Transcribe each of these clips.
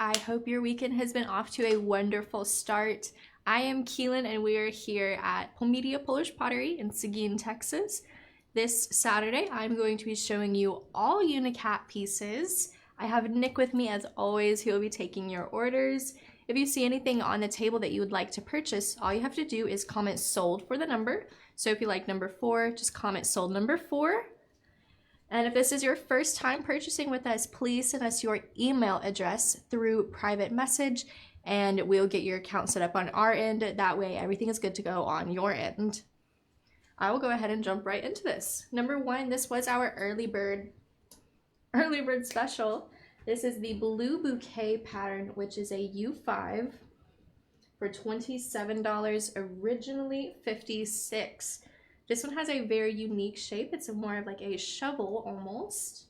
I hope your weekend has been off to a wonderful start. I am Keelin and we are here at Palmedia Polish Pottery in Seguin, Texas. This Saturday, I'm going to be showing you all Unicat pieces. I have Nick with me as always. He will be taking your orders. If you see anything on the table that you would like to purchase, all you have to do is comment sold for the number. So if you like number 4, just comment sold number 4. And if this is your first time purchasing with us, please send us your email address through private message and we'll get your account set up on our end. That way everything is good to go on your end. I will go ahead and jump right into this. Number 1, this was our early bird special. This is the Blue Bouquet pattern, which is a U5 for $27, originally $56. This one has a very unique shape. It's more of like a shovel almost.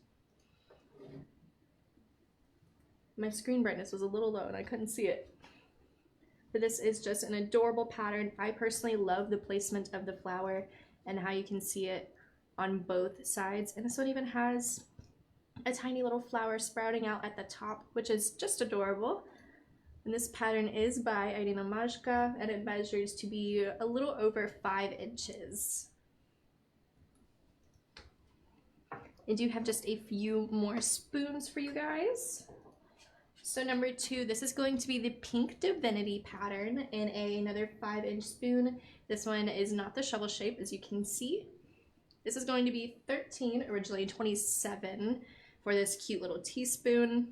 My screen brightness was a little low and I couldn't see it. But this is just an adorable pattern. I personally love the placement of the flower and how you can see it on both sides. And this one even has a tiny little flower sprouting out at the top, which is just adorable. And this pattern is by Irina Majka and it measures to be a little over 5 inches. I do have just a few more spoons for you guys. So number 2, this is going to be the Pink Divinity pattern in another 5-inch spoon. This one is not the shovel shape, as you can see. This is going to be $13, originally $27 for this cute little teaspoon.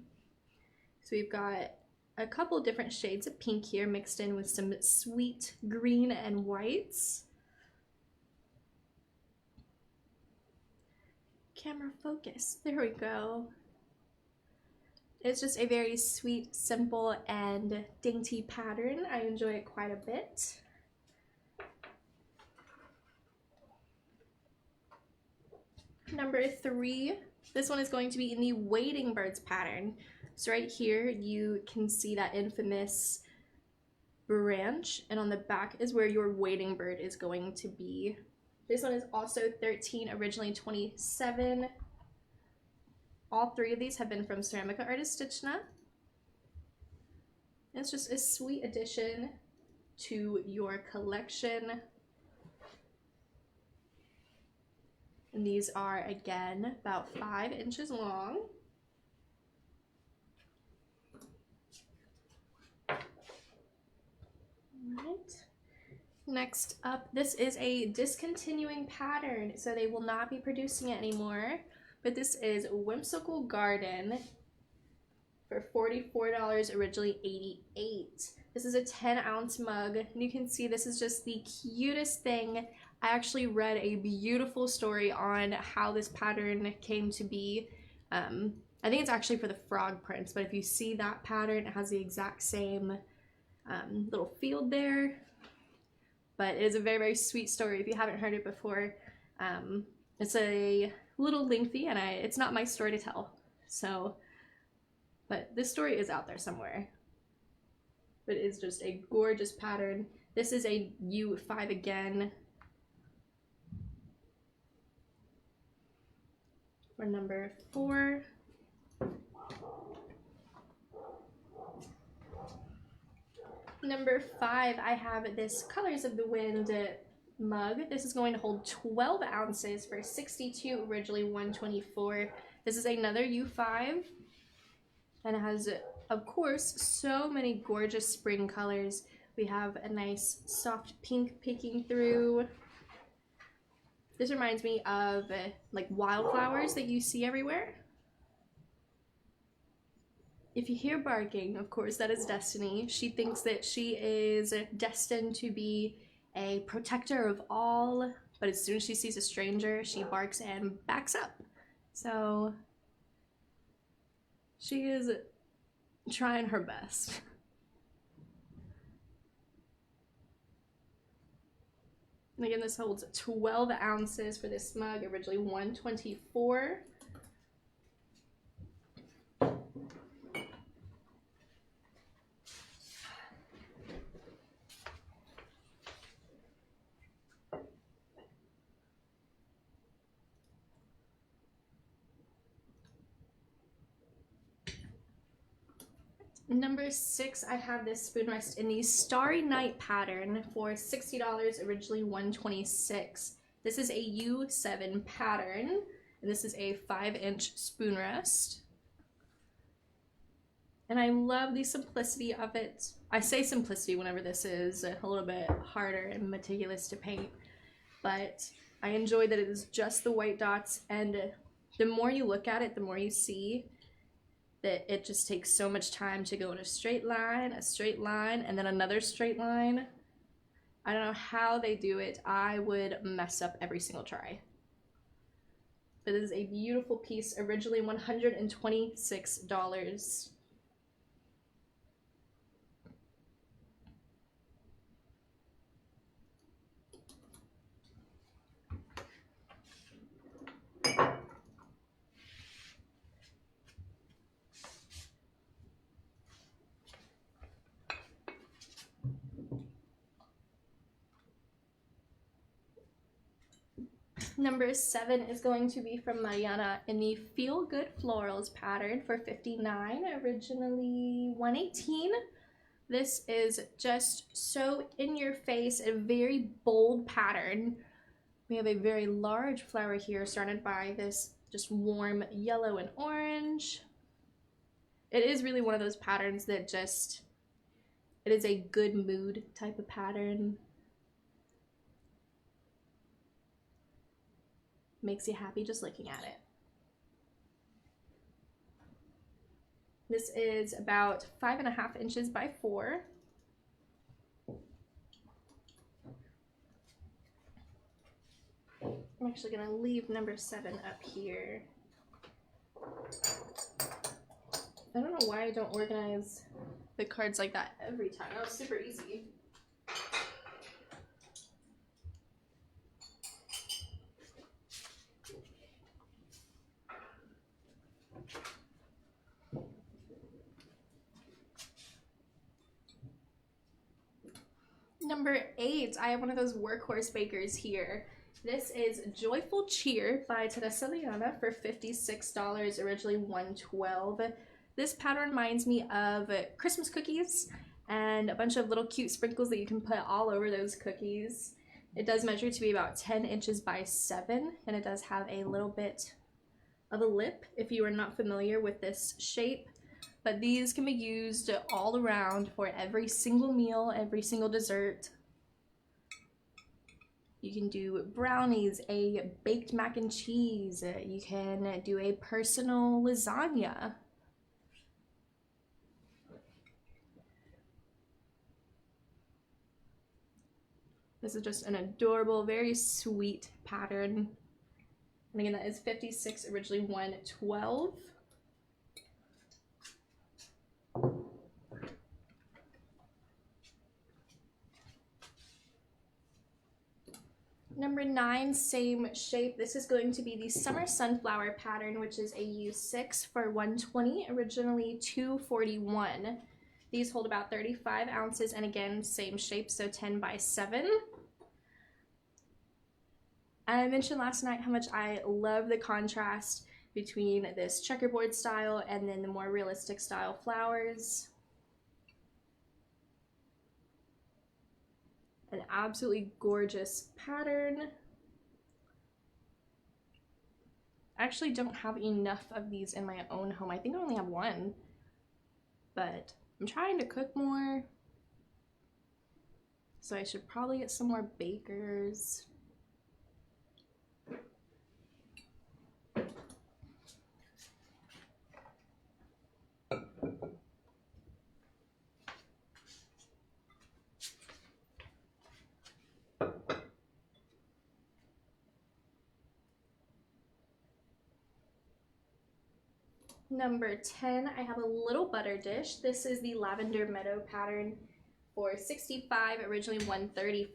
So we've got a couple different shades of pink here mixed in with some sweet green and whites. Camera focus, there we go. It's just a very sweet, simple, and dainty pattern. I enjoy it quite a bit. Number 3, this one is going to be in the Wading Birds pattern. So right here, you can see that infamous branch, and on the back is where your wading bird is going to be. This one is also $13, originally $27. All 3 of these have been from Ceramika Artist Stitchna. It's just a sweet addition to your collection. And these are, again, about 5 inches long. Alright. Next up, this is a discontinuing pattern, so they will not be producing it anymore. But this is Whimsical Garden for $44, originally $88. This is a 10-ounce mug, and you can see this is just the cutest thing. I actually read a beautiful story on how this pattern came to be. I think it's actually for the frog prints, but if you see that pattern, it has the exact same little field there. But it is a very, very sweet story if you haven't heard it before. It's a little lengthy and it's not my story to tell. So, but this story is out there somewhere. But it's just a gorgeous pattern. This is a U5 again. For number 4. Number 5, I have this Colors of the Wind mug. This is going to hold 12 ounces for $62, originally $124. This is another U5, and it has, of course, so many gorgeous spring colors. We have a nice soft pink peeking through. This reminds me of like wildflowers that you see everywhere. If you hear barking, of course, that is Destiny. She thinks that she is destined to be a protector of all, but as soon as she sees a stranger, she barks and backs up. So she is trying her best. And again, this holds 12 ounces for this mug, originally $124. Number 6, I have this spoon rest in the Starry Night pattern for $60, originally $126. This is a U7 pattern, and this is a 5-inch spoon rest. And I love the simplicity of it. I say simplicity whenever this is a little bit harder and meticulous to paint, but I enjoy that it is just the white dots, and the more you look at it, the more you see that it just takes so much time to go in a straight line, and then another straight line. I don't know how they do it. I would mess up every single try. But it is a beautiful piece, originally $126. Number 7 is going to be from Mariana in the Feel Good Florals pattern for $59, originally $118. This is just so in your face, a very bold pattern. We have a very large flower here surrounded by this just warm yellow and orange. It is really one of those patterns that just, it is a good mood type of pattern. Makes you happy just looking at it. This is about 5.5 inches by 4. I'm actually gonna leave number 7 up here. I don't know why I don't organize the cards like that every time. That was super easy. Number 8, I have one of those workhorse bakers here. This is Joyful Cheer by Teresa Liana for $56, originally $112. This pattern reminds me of Christmas cookies and a bunch of little cute sprinkles that you can put all over those cookies. It does measure to be about 10 inches by 7, and it does have a little bit of a lip if you are not familiar with this shape. But these can be used all around for every single meal, every single dessert. You can do brownies, a baked mac and cheese. You can do a personal lasagna. This is just an adorable, very sweet pattern. And again, that is $56, originally $112. Number 9, same shape. This is going to be the Summer Sunflower pattern, which is a U6 for $120, originally $241. These hold about 35 ounces, and again, same shape, so 10 by 7. And I mentioned last night how much I love the contrast between this checkerboard style and then the more realistic style flowers. An absolutely gorgeous pattern. I actually don't have enough of these in my own home. I think I only have one, but I'm trying to cook more, so I should probably get some more bakers. Number 10, I have a little butter dish. This is the Lavender Meadow pattern for $65, originally $135.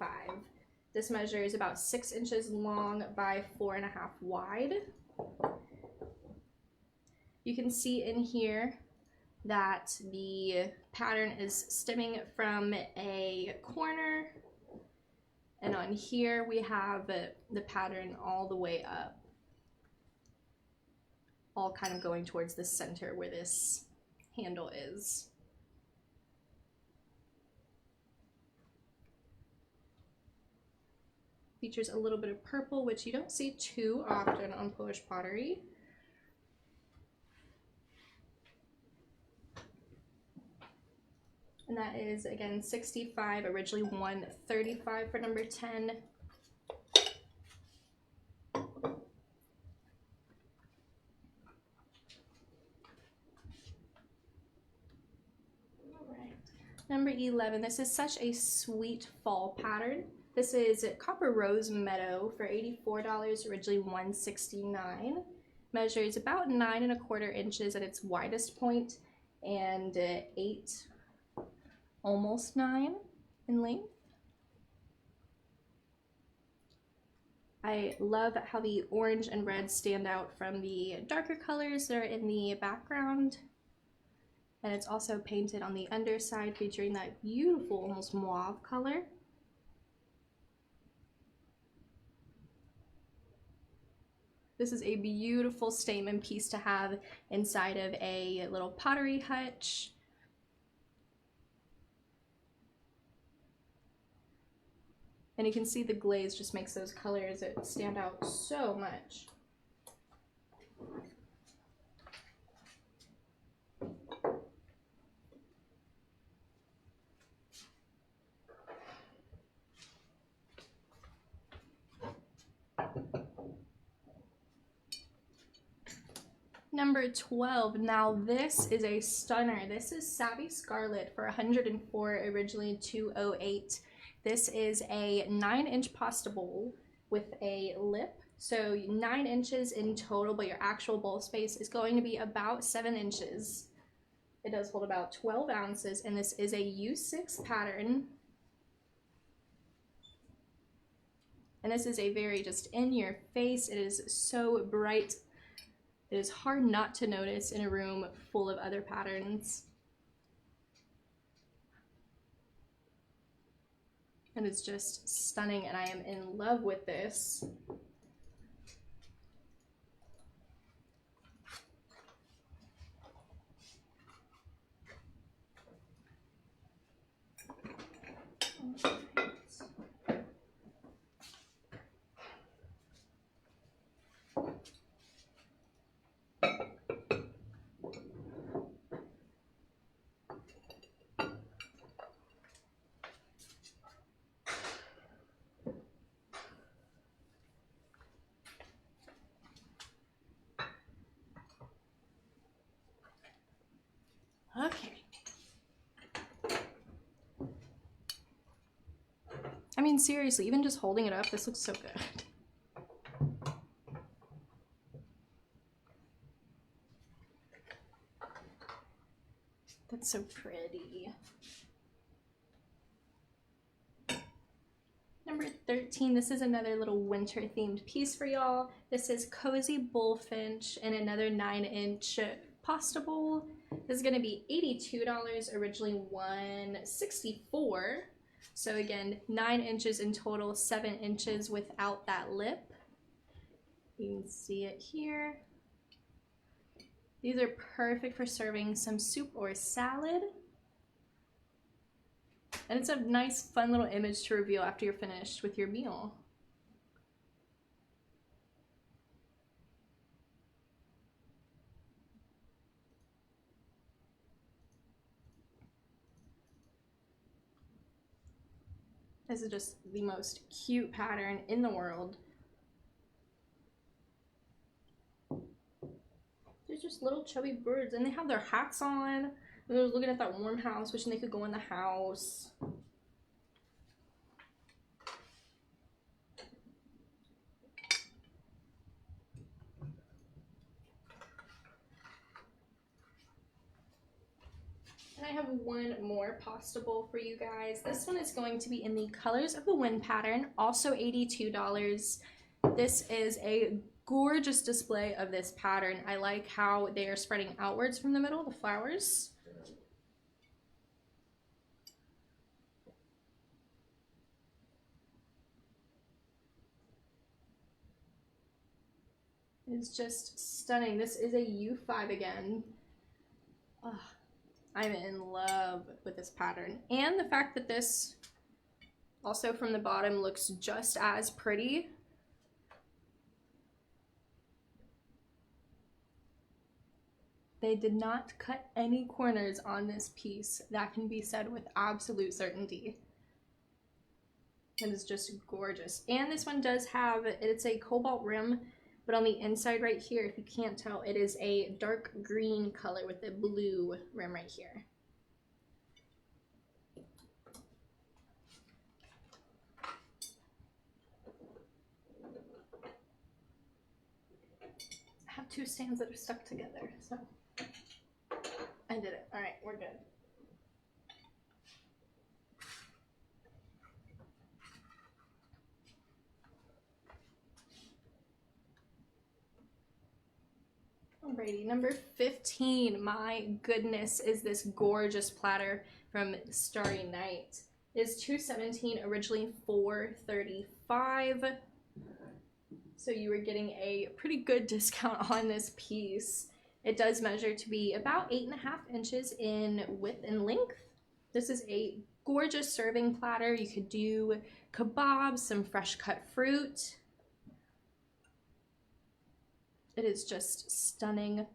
This measures about 6 inches long by 4.5 wide. You can see in here that the pattern is stemming from a corner, and on here we have the pattern all the way up, all kind of going towards the center where this handle is. Features a little bit of purple, which you don't see too often on Polish pottery. And that is, again, $65, originally $135 for number 10. Number 11, this is such a sweet fall pattern. This is Copper Rose Meadow for $84, originally $169. Measures about 9 1/4 inches at its widest point and 8, almost 9 in length. I love how the orange and red stand out from the darker colors that are in the background. And it's also painted on the underside, featuring that beautiful, almost mauve color. This is a beautiful statement piece to have inside of a little pottery hutch. And you can see the glaze just makes those colors stand out so much. Number 12, now this is a stunner. This is Savvy Scarlett for $104, originally $208. This is a 9-inch pasta bowl with a lip. So 9 inches in total, but your actual bowl space is going to be about 7 inches. It does hold about 12 ounces, and this is a U6 pattern. And this is a very just in your face. It is so bright. It is hard not to notice in a room full of other patterns. And it's just stunning, and I am in love with this. Okay. I mean, seriously, even just holding it up, this looks so good. That's so pretty. Number 13, this is another little winter themed piece for y'all. This is Cozy Bullfinch in another 9-inch pasta bowl. This is going to be $82, originally $164. So again, 9 inches in total, 7 inches without that lip. You can see it here. These are perfect for serving some soup or salad. And it's a nice, fun little image to reveal after you're finished with your meal. This is just the most cute pattern in the world. They're just little chubby birds, and they have their hats on. And they're looking at that warm house, wishing they could go in the house. And I have one more pasta bowl for you guys. This one is going to be in the Colors of the Wind pattern, also $82. This is a gorgeous display of this pattern. I like how they are spreading outwards from the middle, the flowers. It's just stunning. This is a U5 again. Ugh, I'm in love with this pattern. And the fact that this Also from the bottom looks just as pretty. They did not cut any corners on this piece. That can be said with absolute certainty. It is just gorgeous. And this one does have, it's a cobalt rim, but on the inside right here, if you can't tell, it is a dark green color with a blue rim right here. I have two stands that are stuck together, so I did it. All right, we're good. Alrighty, number 15, my goodness, is this gorgeous platter from Starry Night. It is $2.17, originally $4.35. So you were getting a pretty good discount on this piece. It does measure to be about 8.5 inches in width and length. This is a gorgeous serving platter. You could do kebabs, some fresh cut fruit. It is just stunning.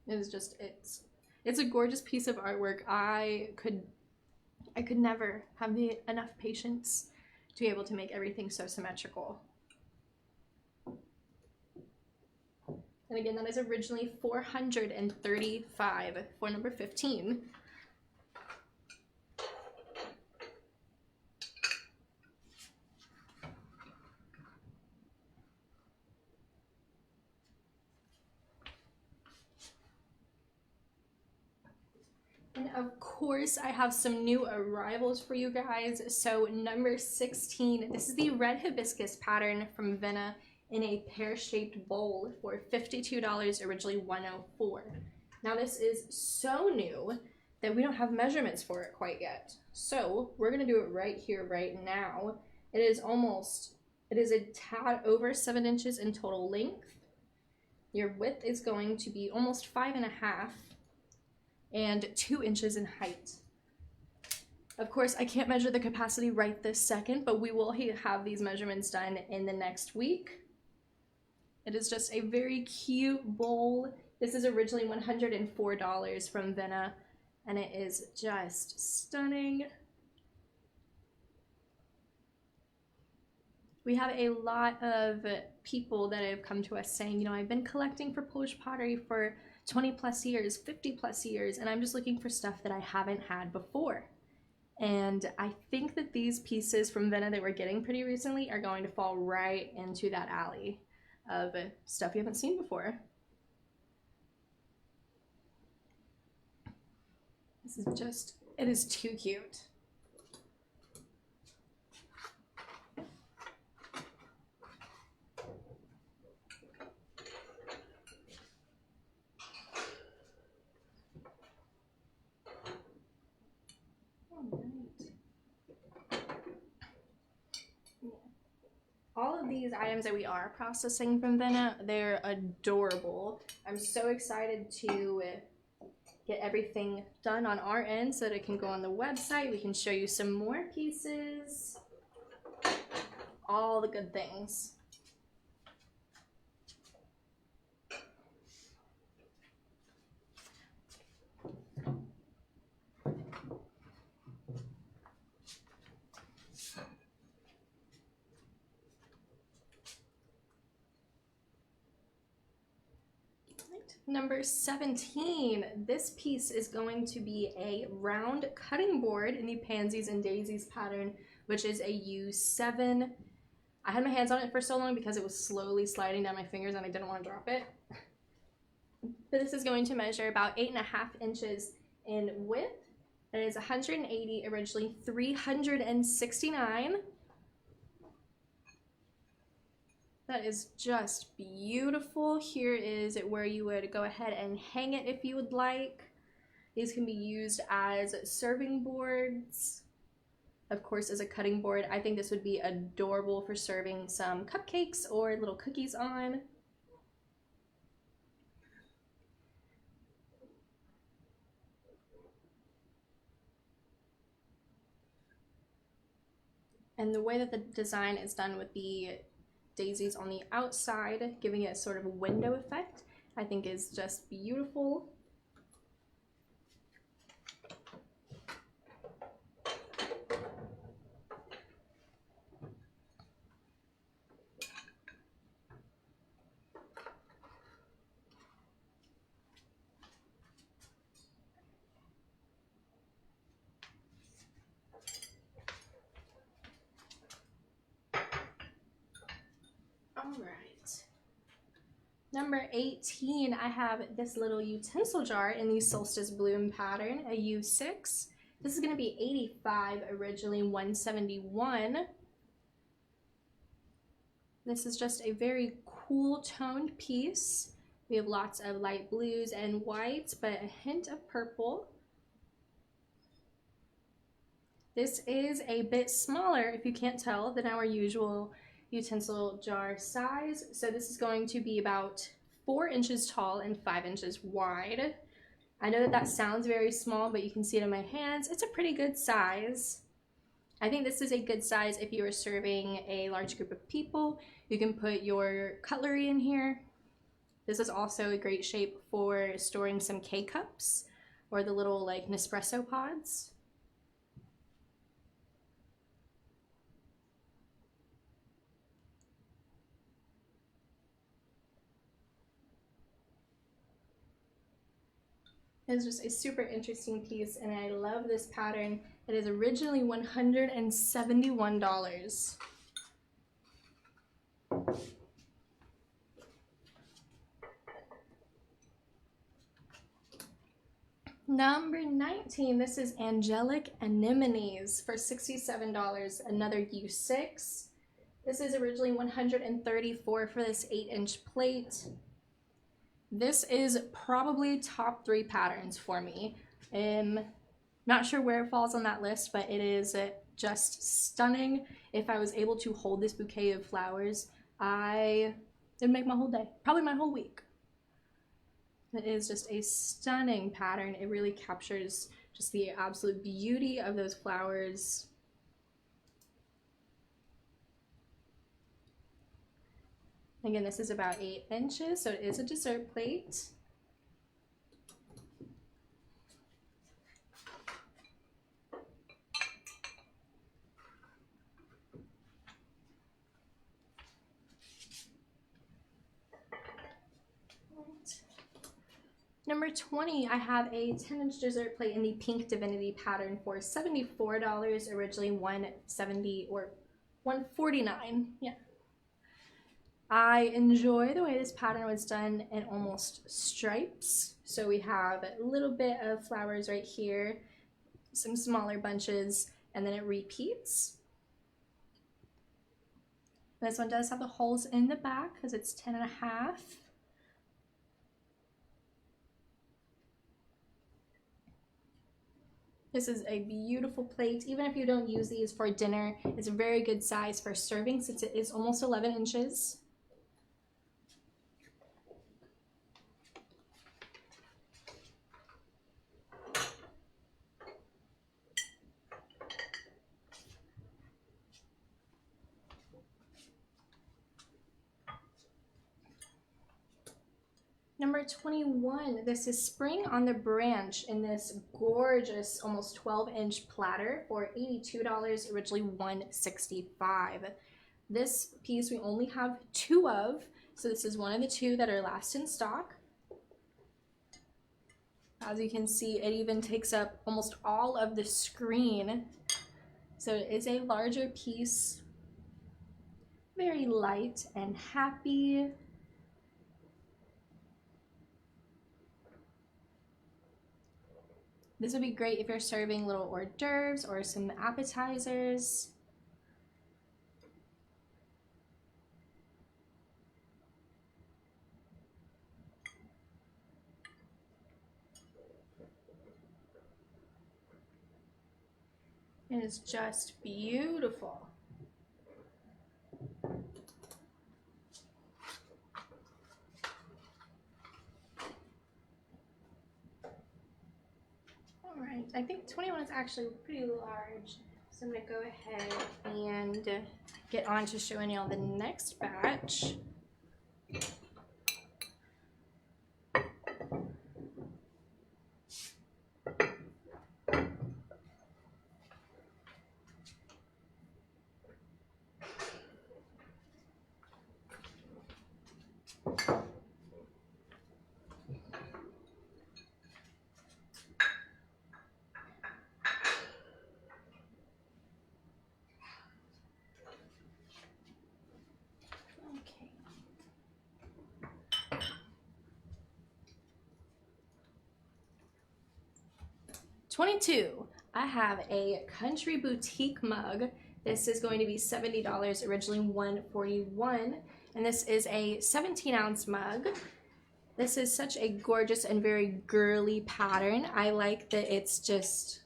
It is just, it's a gorgeous piece of artwork. I could never have enough patience to be able to make everything so symmetrical. And again, that is originally $435 for number 15. And of course, I have some new arrivals for you guys. So number 16, this is the red hibiscus pattern from Venna in a pear-shaped bowl for $52, originally $104. Now this is so new that we don't have measurements for it quite yet. So we're gonna do it right here, right now. It is a tad over 7 inches in total length. Your width is going to be almost 5.5 and 2 inches in height. Of course, I can't measure the capacity right this second, but we will have these measurements done in the next week. It is just a very cute bowl. This is originally $104 from Venna, and it is just stunning. We have a lot of people that have come to us saying, you know, I've been collecting for Polish pottery for 20 plus years, 50 plus years, and I'm just looking for stuff that I haven't had before. And I think that these pieces from Venna that we're getting pretty recently are going to fall right into that alley of stuff you haven't seen before. This is just, it is too cute. All of these items that we are processing from Venna, they're adorable. I'm so excited to get everything done on our end so that it can go on the website. We can show you some more pieces, all the good things. Number 17, this piece is going to be a round cutting board in the Pansies and Daisies pattern, which is a U7. I had my hands on it for so long because it was slowly sliding down my fingers and I didn't want to drop it. But this is going to measure about 8.5 inches in width. It is 180, originally 369. That is just beautiful. Here is where you would go ahead and hang it if you would like. These can be used as serving boards. Of course, as a cutting board, I think this would be adorable for serving some cupcakes or little cookies on. And the way that the design is done with the daisies on the outside, giving it sort of a window effect, I think is just beautiful. All right. Number 18, I have this little utensil jar in the Solstice Bloom pattern, a U6. This is going to be $85, originally $171. This is just a very cool toned piece. We have lots of light blues and whites, but a hint of purple. This is a bit smaller, if you can't tell, than our usual utensil jar size. So this is going to be about 4 inches tall and 5 inches wide. I know that that sounds very small, but you can see it in my hands. It's a pretty good size. I think this is a good size if you are serving a large group of people. You can put your cutlery in here. This is also a great shape for storing some K-cups or the little like Nespresso pods. It's just a super interesting piece, and I love this pattern. It is originally $171. Number 19, this is Angelic Anemones for $67, another U6. This is originally $134 for this 8-inch plate. This is probably top 3 patterns for me. Not sure where it falls on that list, but it is just stunning. If I was able to hold this bouquet of flowers, it'd make my whole day, probably my whole week. It is just a stunning pattern. It really captures just the absolute beauty of those flowers. Again, this is about 8 inches, so it is a dessert plate. Number 20, I have a 10-inch dessert plate in the Pink Divinity pattern for $74, originally $170 or $149. Yeah. I enjoy the way this pattern was done in almost stripes. So we have a little bit of flowers right here, some smaller bunches, and then it repeats. This one does have the holes in the back because it's 10.5. This is a beautiful plate. Even if you don't use these for dinner, it's a very good size for serving since it is almost 11 inches. Number 21, this is Spring on the Branch in this gorgeous, almost 12-inch platter for $82, originally $165. This piece we only have 2 of, so this is one of the 2 that are last in stock. As you can see, it even takes up almost all of the screen, so it is a larger piece, very light and happy. This would be great if you're serving little hors d'oeuvres or some appetizers. It is just beautiful. All right, I think 21 is actually pretty large, So I'm going to go ahead and get on to showing y'all the next batch. Okay. 22. I have a Country Boutique mug. This is going to be $70, originally $141, and this is a 17-ounce mug. This is such a gorgeous and very girly pattern. I like that it's just,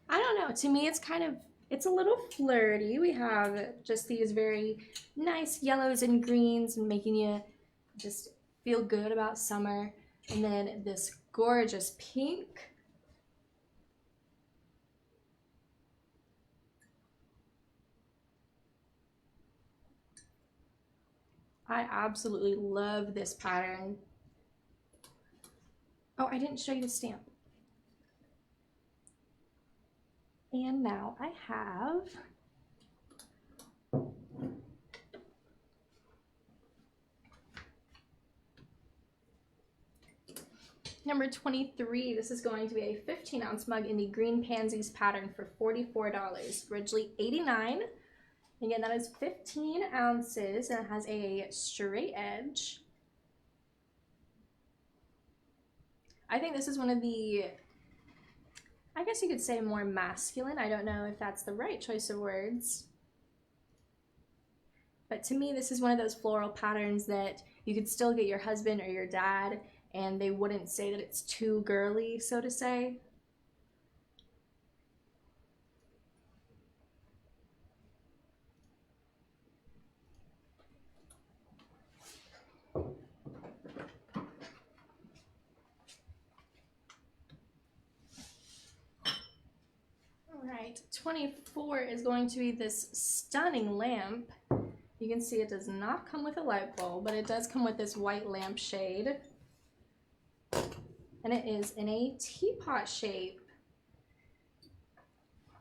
I don't know, to me it's kind of, it's a little flirty. We have just these very nice yellows and greens and making you just feel good about summer. And then this gorgeous pink. I absolutely love this pattern. Oh, I didn't show you the stamp. And now I have number 23. This is going to be a 15-ounce mug in the Green Pansies pattern for $44. Originally $89. Again, that is 15 ounces and it has a straight edge. I think this is one of the, I guess you could say, more masculine. I don't know if that's the right choice of words. But to me, this is one of those floral patterns that you could still get your husband or your dad and they wouldn't say that it's too girly, so to say. Alright, 24 is going to be this stunning lamp. You can see it does not come with a light bulb, but it does come with this white lamp shade. And it is in a teapot shape.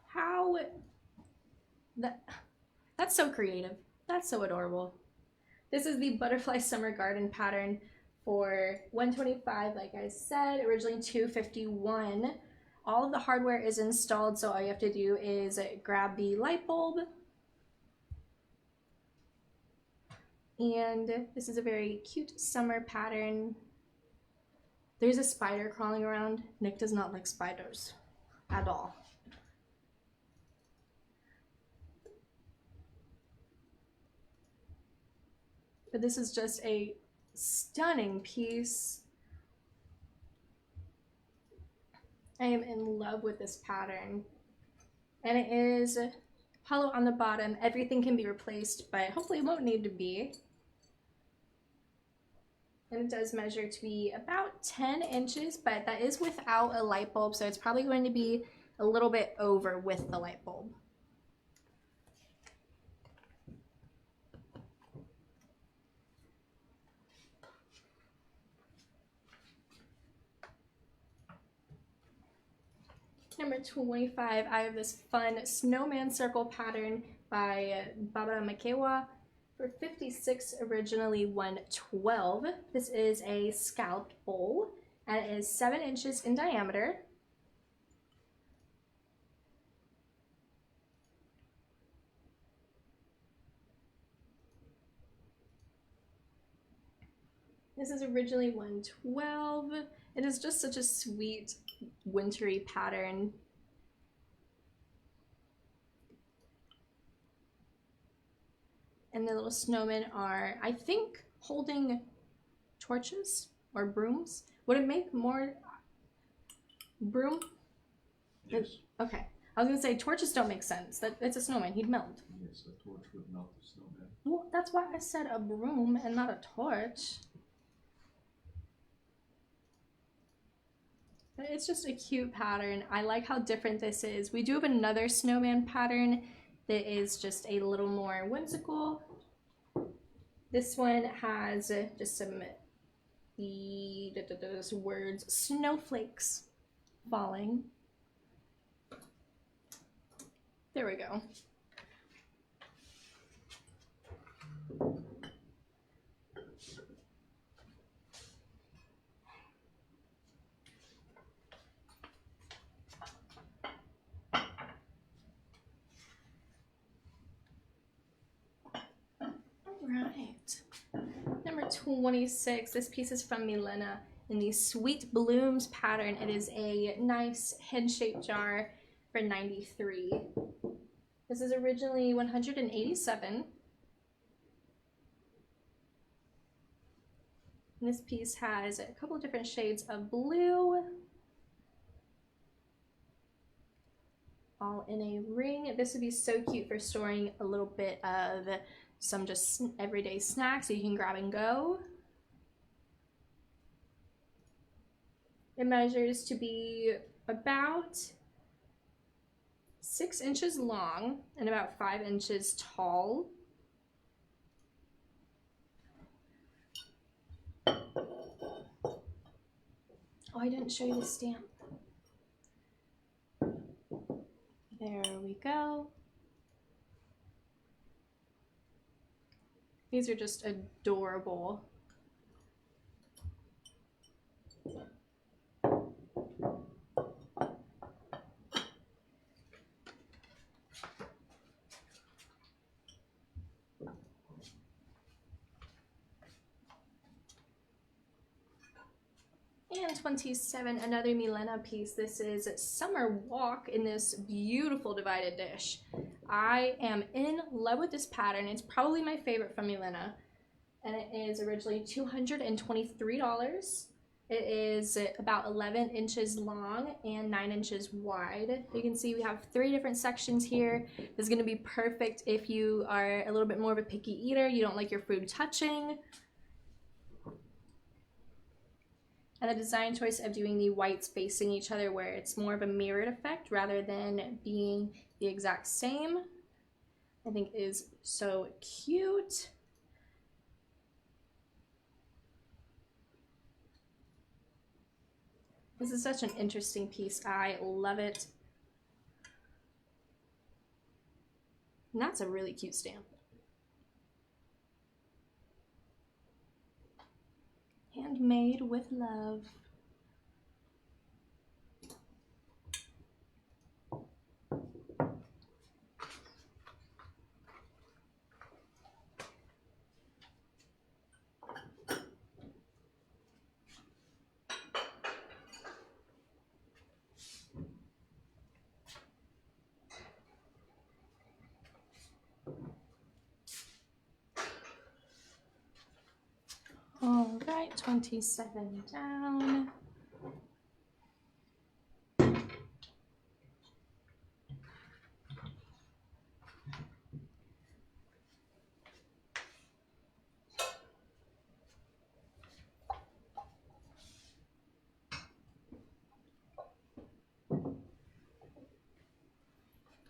How, that's so creative. That's so adorable. This is the Butterfly Summer Garden pattern for $125, like I said, originally $251. All of the hardware is installed, so all you have to do is grab the light bulb. And this is a very cute summer pattern. There's a spider crawling around. Nick does not like spiders at all. But this is just a stunning piece. I am in love with this pattern. And it is hollow on the bottom. Everything can be replaced, but hopefully it won't need to be. And it does measure to be about 10 inches, but that is without a light bulb, so it's probably going to be a little bit over with the light bulb. Number 25, I have this fun Snowman Circle pattern by Barbara Makewa for $56, originally $112. This is a scalloped bowl, and it is 7 inches in diameter. This is originally $112. It is just such a sweet, wintry pattern. And the little snowmen are, I think, holding torches or brooms. Would it make more broom? Yes. Okay. I was gonna say torches don't make sense. That it's a snowman. He'd melt. Yes, a torch would melt the snowman. Well, that's why I said a broom and not a torch. It's just a cute pattern. I like how different this is. We do have another snowman pattern that is just a little more whimsical. This one has just some words, snowflakes falling. There we go. Right. Number 26. This piece is from Milena in the Sweet Blooms pattern. It is a nice head-shaped jar for $93. This is originally $187. And this piece has a couple of different shades of blue, all in a ring. This would be so cute for storing a little bit of some just everyday snacks that you can grab and go. It measures to be about 6 inches long and about 5 inches tall. Oh, I didn't show you the stamp. There we go. These are just adorable. And 27, another Milena piece. This is Summer Walk in this beautiful divided dish. I am in love with this pattern. It's probably my favorite from Milena. And it is originally $223. It is about 11 inches long and 9 inches wide. You can see we have 3 different sections here. This is going to be perfect if you are a little bit more of a picky eater. You don't like your food touching. And the design choice of doing the whites facing each other where it's more of a mirrored effect rather than being the exact same, I think is so cute. This is such an interesting piece. I love it. And that's a really cute stamp. Handmade with love. All right, 27 down.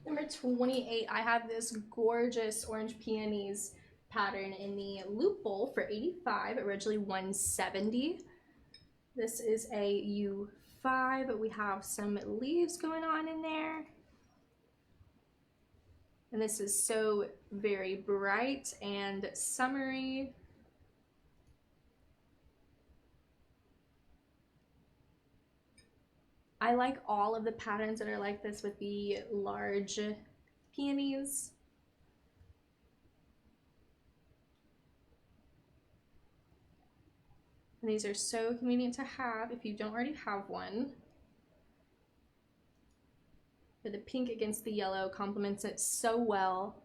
Number 28, I have this gorgeous orange peonies pattern in the loop bowl for $85, originally $170. This is a U5, but we have some leaves going on in there. And this is so very bright and summery. I like all of the patterns that are like this with the large peonies. And these are so convenient to have if you don't already have one. But the pink against the yellow complements it so well.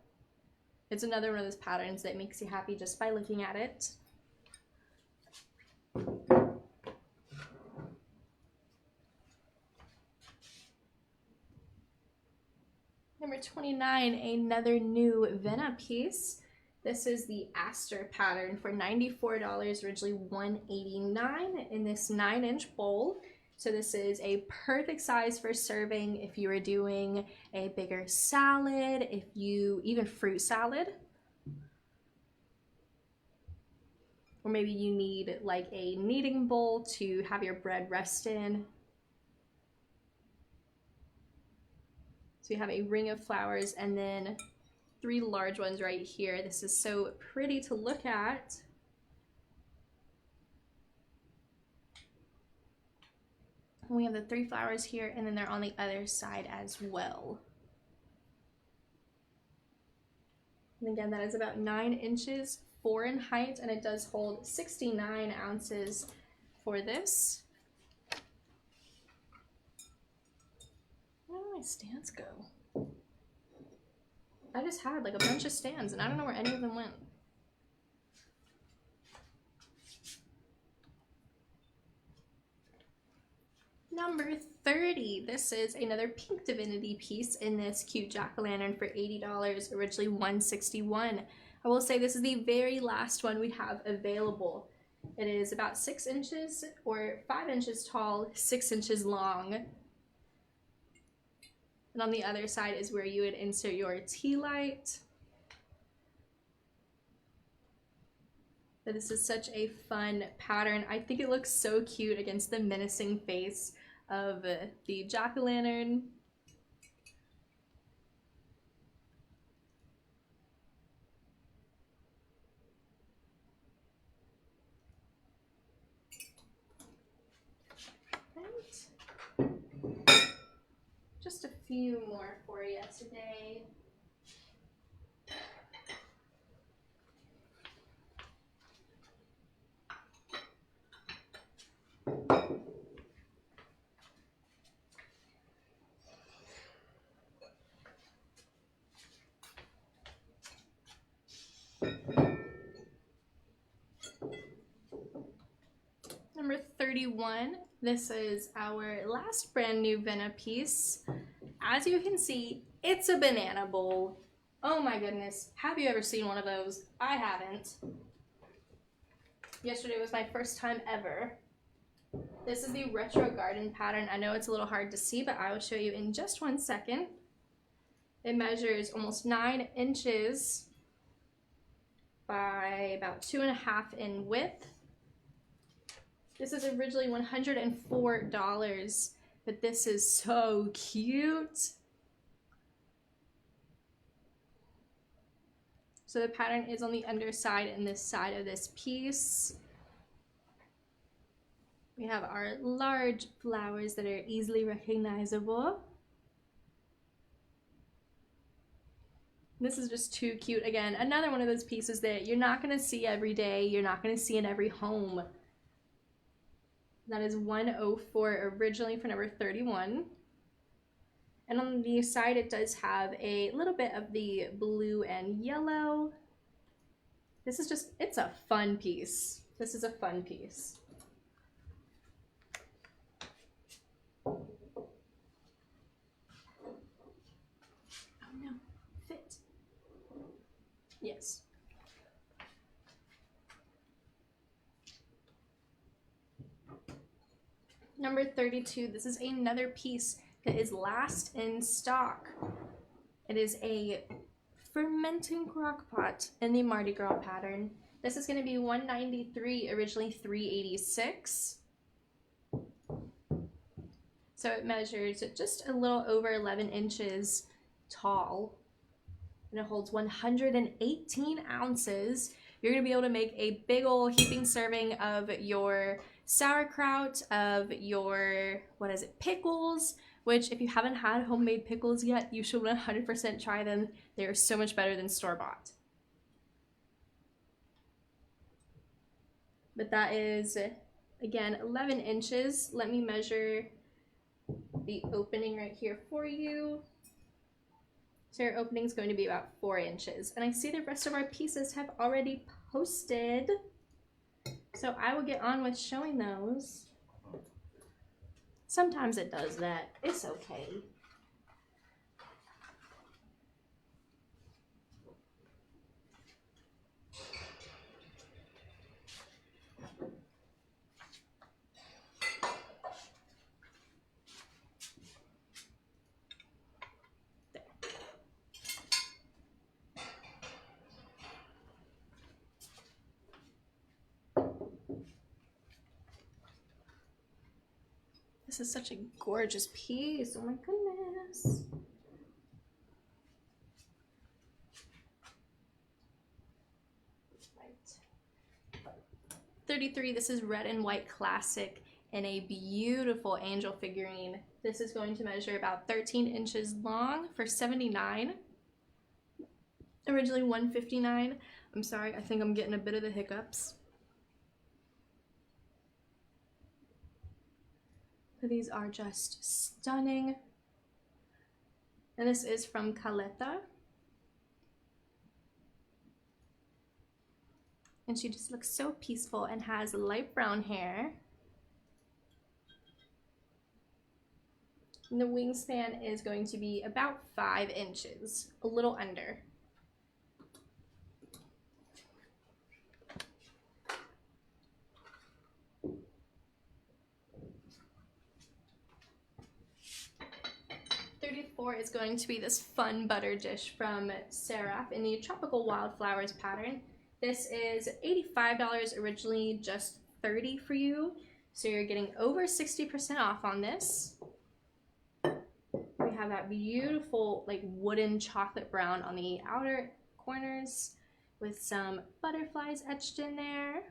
It's another one of those patterns that makes you happy just by looking at it. Number 29, another new Venna piece. This is the Aster pattern for $94, originally $189 in this 9-inch bowl. So this is a perfect size for serving if you are doing a bigger salad, if you even fruit salad. Or maybe you need like a kneading bowl to have your bread rest in. So we have a ring of flowers and then 3 large ones right here. This is so pretty to look at. We have the 3 flowers here, and then they're on the other side as well. And again, that is about 9 inches, 4 in height, and it does hold 69 ounces for this. Where did my stands go? I just had like a bunch of stands, and I don't know where any of them went. Number 30, this is another pink divinity piece in this cute jack-o'-lantern for $80, originally $161. I will say this is the very last one we have available. It is about 6 inches or 5 inches tall, 6 inches long. And on the other side is where you would insert your tea light. But this is such a fun pattern. I think it looks so cute against the menacing face of the jack-o'-lantern. Right. Just a few more for you today. Number 31, this is our last brand new Venna piece. As you can see, it's a banana bowl. Oh my goodness, have you ever seen one of those? I haven't. Yesterday was my first time ever. This is the retro garden pattern. I know it's a little hard to see, but I will show you in just 1 second. It measures almost 9 inches by about 2.5 in width. This is originally $104, but this is so cute. So the pattern is on the underside and this side of this piece. We have our large flowers that are easily recognizable. This is just too cute. Again, another one of those pieces that you're not going to see every day. You're not going to see in every home. That is $104 originally for number 31. And on the side it does have a little bit of the blue and yellow. This is just, it's a fun piece. This is a fun piece. Oh no, fit. Yes. Number 32, this is another piece that is last in stock. It is a Fermenting Crock Pot in the Mardi Gras pattern. This is going to be $193, originally $386. So it measures just a little over 11 inches tall. And it holds 118 ounces. You're going to be able to make a big old heaping serving of your sauerkraut, of your, pickles, which if you haven't had homemade pickles yet, you should 100% try them. They are so much better than store-bought. But that is, again, 11 inches. Let me measure the opening right here for you. So your opening is going to be about 4 inches. And I see the rest of our pieces have already posted. So I will get on with showing those. Sometimes it does that. It's okay. This is such a gorgeous piece. Oh my goodness. Right. 33, this is red and white classic in a beautiful angel figurine. This is going to measure about 13 inches long for $79. Originally $159. I'm sorry, I think I'm getting a bit of the hiccups. But these are just stunning. And this is from Caleta. And she just looks so peaceful and has light brown hair. And the wingspan is going to be about 5 inches, a little under. Is going to be this fun butter dish from Seraph in the Tropical Wildflowers pattern. This is $85 originally, just $30 for you. So you're getting over 60% off on this. We have that beautiful like wooden chocolate brown on the outer corners with some butterflies etched in there.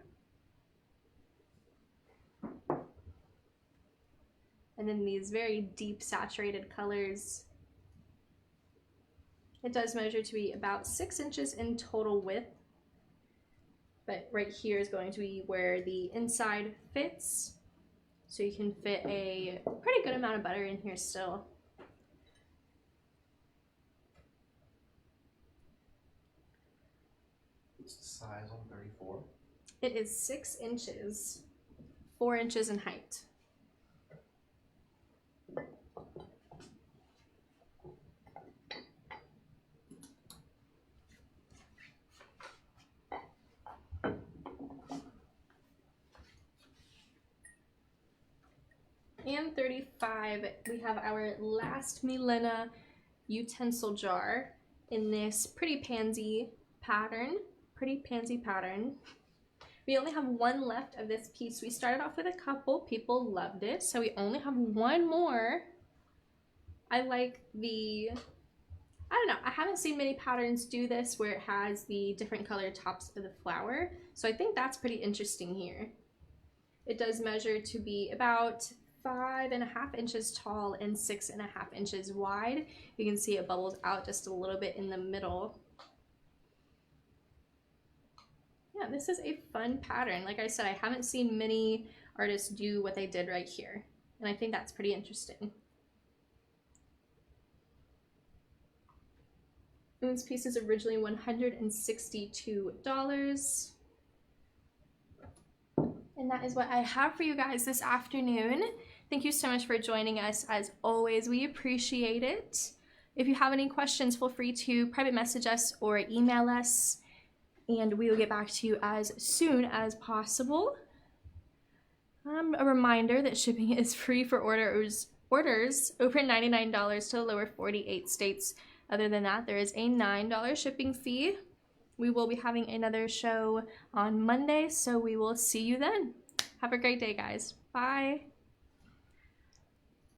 And then these very deep saturated colors. It does measure to be about 6 inches in total width, but right here is going to be where the inside fits. So you can fit a pretty good amount of butter in here still. What's the size on 34? It is 6 inches, 4 inches in height. And 35, we have our last Milena utensil jar in this pretty pansy pattern. We only have one left of this piece. We started off with a couple, people loved it, so we only have one more. I like the, I don't know, I haven't seen many patterns do this where it has the different colored tops of the flower, so I think that's pretty interesting here. It does measure to be about 5.5 inches tall and 6.5 inches wide. You can see it bubbles out just a little bit in the middle. Yeah, this is a fun pattern. Like I said, I haven't seen many artists do what they did right here, and I think that's pretty interesting. And this piece is originally $162. And that is what I have for you guys this afternoon. Thank you so much for joining us. As always, we appreciate it. If you have any questions, feel free to private message us or email us, and we will get back to you as soon as possible. A reminder that shipping is free for orders over $99 to the lower 48 states. Other than that, there is a $9 shipping fee. We will be having another show on Monday, so we will see you then. Have a great day, guys. Bye.